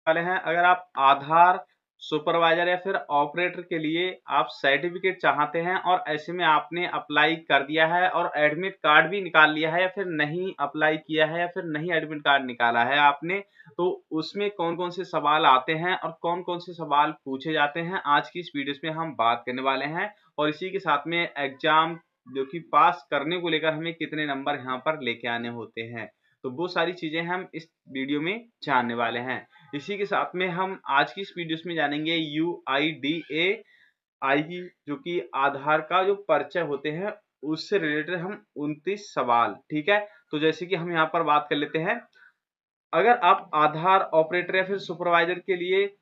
वाले हैं। अगर आप आधार सुपरवाइजर या फिर ऑपरेटर के लिए आप सर्टिफिकेट चाहते हैं और ऐसे में आपने अप्लाई कर दिया है और एडमिट कार्ड भी निकाल लिया है या फिर नहीं अप्लाई किया है या फिर नहीं एडमिट कार्ड निकाला है आपने, तो उसमें कौन कौन से सवाल आते हैं और कौन कौन से सवाल पूछे जाते हैं आज की इस वीडियो में हम बात करने वाले हैं। और इसी के साथ में एग्जाम जो कि पास करने को लेकर हमें कितने नंबर यहाँ पर लेके आने होते हैं, तो वो सारी चीजें हम इस वीडियो में जानने वाले हैं। इसी के साथ में हम आज की इस वीडियो में जानेंगे UIDAI की जो कि आधार का जो परिचय होते हैं उससे रिलेटेड हम 29 सवाल, ठीक है। तो जैसे कि हम यहाँ पर बात कर लेते हैं, अगर आप आधार ऑपरेटर या फिर सुपरवाइजर के लिए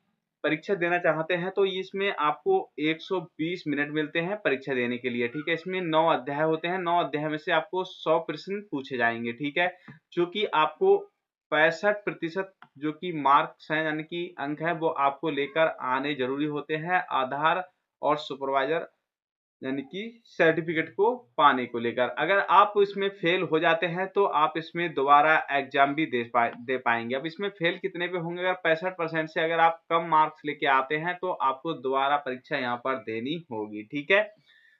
परीक्षा देना चाहते हैं तो इसमें आपको 120 मिनट मिलते हैं परीक्षा देने के लिए, ठीक है। इसमें 9 अध्याय होते हैं, 9 अध्याय में से आपको 100 प्रश्न पूछे जाएंगे, ठीक है। जो कि आपको 65% जो कि मार्क्स हैं यानी कि अंक है वो आपको लेकर आने जरूरी होते हैं आधार और सुपरवाइजर यानी कि सर्टिफिकेट को पाने को लेकर। अगर आप इसमें फेल हो जाते हैं तो आप इसमें दोबारा एग्जाम भी दे पाएंगे। अब इसमें फेल कितने पे होंगे, अगर 65% से अगर आप कम मार्क्स लेके आते हैं तो आपको दोबारा परीक्षा यहाँ पर देनी होगी, ठीक है।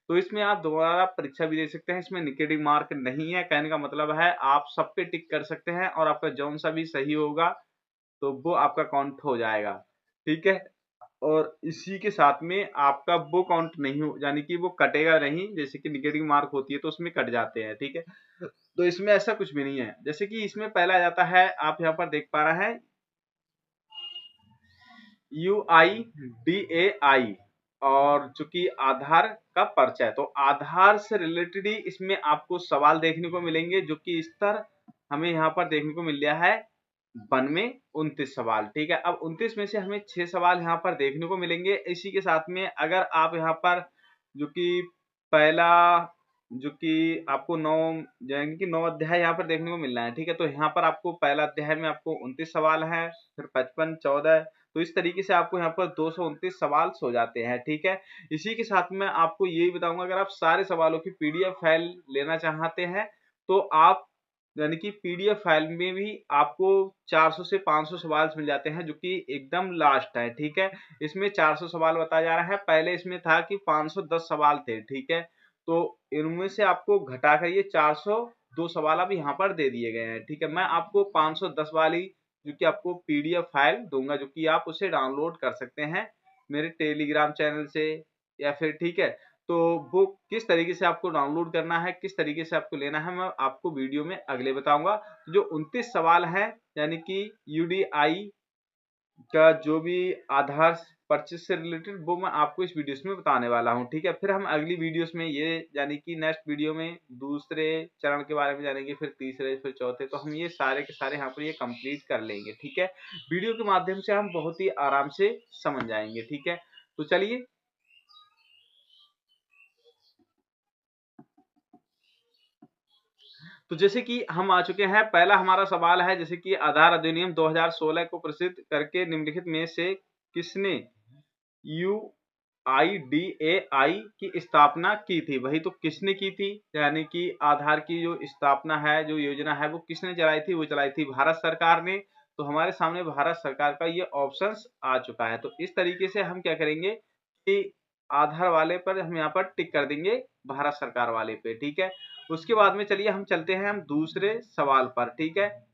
तो इसमें आप दोबारा परीक्षा भी दे सकते हैं, इसमें नेगेटिव मार्क नहीं है। कहने का मतलब है आप सब पे टिक कर सकते हैं और आपका जौन सा भी सही होगा तो वो आपका काउंट हो जाएगा, ठीक है। और इसी के साथ में आपका वो काउंट नहीं हो यानी कि वो कटेगा नहीं, जैसे कि निगेटिव मार्क होती है तो उसमें कट जाते हैं, ठीक है। तो इसमें ऐसा कुछ भी नहीं है। जैसे कि इसमें पहला आ जाता है, आप यहाँ पर देख पा रहे हैं UIDAI और जो कि आधार का परिचय, तो आधार से रिलेटेड ही इसमें आपको सवाल देखने को मिलेंगे जो कि स्तर हमें यहाँ पर देखने को मिल रहा है 29 सवाल, ठीक है। अब 29 में से हमें 6 सवाल यहाँ पर देखने को मिलेंगे। इसी के साथ में अगर आप यहाँ पर जो कि पहला जो कि आपको 9 जाएंगे कि 9 अध्याय यहाँ पर देखने को मिल रहा है, ठीक है। तो यहाँ पर आपको पहला अध्याय में आपको 29 सवाल है, फिर 55, 14, तो इस तरीके से आपको यहाँ पर 229 सवाल हो जाते हैं, ठीक है। इसी के साथ में आपको यही बताऊंगा, अगर आप सारे सवालों की PDF फाइल लेना चाहते हैं तो आप यानी कि PDF फाइल में भी आपको 400 से 500 सवाल मिल जाते हैं जो कि एकदम लास्ट है, ठीक है। इसमें 400 सवाल बताया जा रहा है, पहले इसमें था कि 510 सवाल थे, ठीक है। तो इनमें से आपको घटाकर ये 402 सवाल अब यहाँ पर दे दिए गए हैं, ठीक है। मैं आपको 510 वाली जो कि आपको PDF फाइल दूंगा जो कि आप उसे डाउनलोड कर सकते हैं मेरे टेलीग्राम चैनल से या फिर, ठीक है। तो वो किस तरीके से आपको डाउनलोड करना है, किस तरीके से आपको लेना है, मैं आपको वीडियो में अगले बताऊंगा। जो 29 सवाल हैं यानी कि UDI का जो भी आधार परचेज से रिलेटेड वो मैं आपको इस वीडियोस में बताने वाला हूं, ठीक है। फिर हम अगली वीडियोस में ये यानी कि नेक्स्ट वीडियो में दूसरे चरण के बारे में जानेंगे, फिर तीसरे, फिर चौथे, तो हम ये सारे के सारे यहाँ पर ये कंप्लीट कर लेंगे, ठीक है। वीडियो के माध्यम से हम बहुत ही आराम से समझ जाएंगे, ठीक है। तो चलिए, तो जैसे कि हम आ चुके हैं, पहला हमारा सवाल है जैसे कि आधार अधिनियम 2016 को प्रसिद्ध करके निम्नलिखित में से किसने UIDAI की स्थापना की थी। वही तो किसने की थी, यानी कि आधार की जो स्थापना है, जो योजना है वो किसने चलाई थी, वो चलाई थी भारत सरकार ने। तो हमारे सामने भारत सरकार का ये ऑप्शंस आ चुका है। तो इस तरीके से हम क्या करेंगे कि आधार वाले पर हम यहाँ पर टिक कर देंगे, भारत सरकार वाले पे, ठीक है। उसके बाद में चलिए हम चलते हैं हम दूसरे सवाल पर, ठीक है।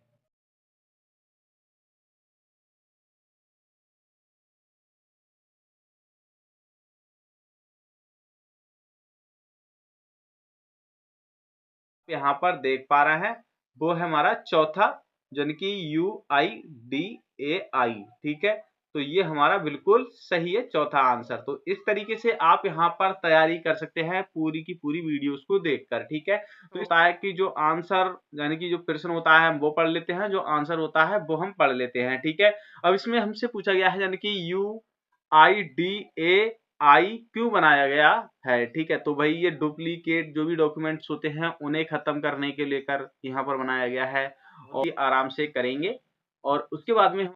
यहाँ पर देख पा रहे हैं वो है हमारा चौथा यानी कि UIDAI, ठीक है। तो ये हमारा बिल्कुल सही है, चौथा आंसर। तो इस तरीके से आप यहाँ पर तैयारी कर सकते हैं पूरी की पूरी वीडियोस को देखकर, ठीक है। तो होता है कि जो आंसर यानी कि जो प्रश्न होता है हम वो पढ़ लेते हैं, जो आंसर होता है वो हम पढ़ लेते हैं, ठीक है। अब इसमें हमसे पूछा गया है यानी कि UIDAI क्यों बनाया गया है, ठीक है। तो भाई ये डुप्लीकेट जो भी डॉक्यूमेंट्स होते हैं उन्हें खत्म करने के लेकर यहाँ पर बनाया गया है और आराम से करेंगे। और उसके बाद में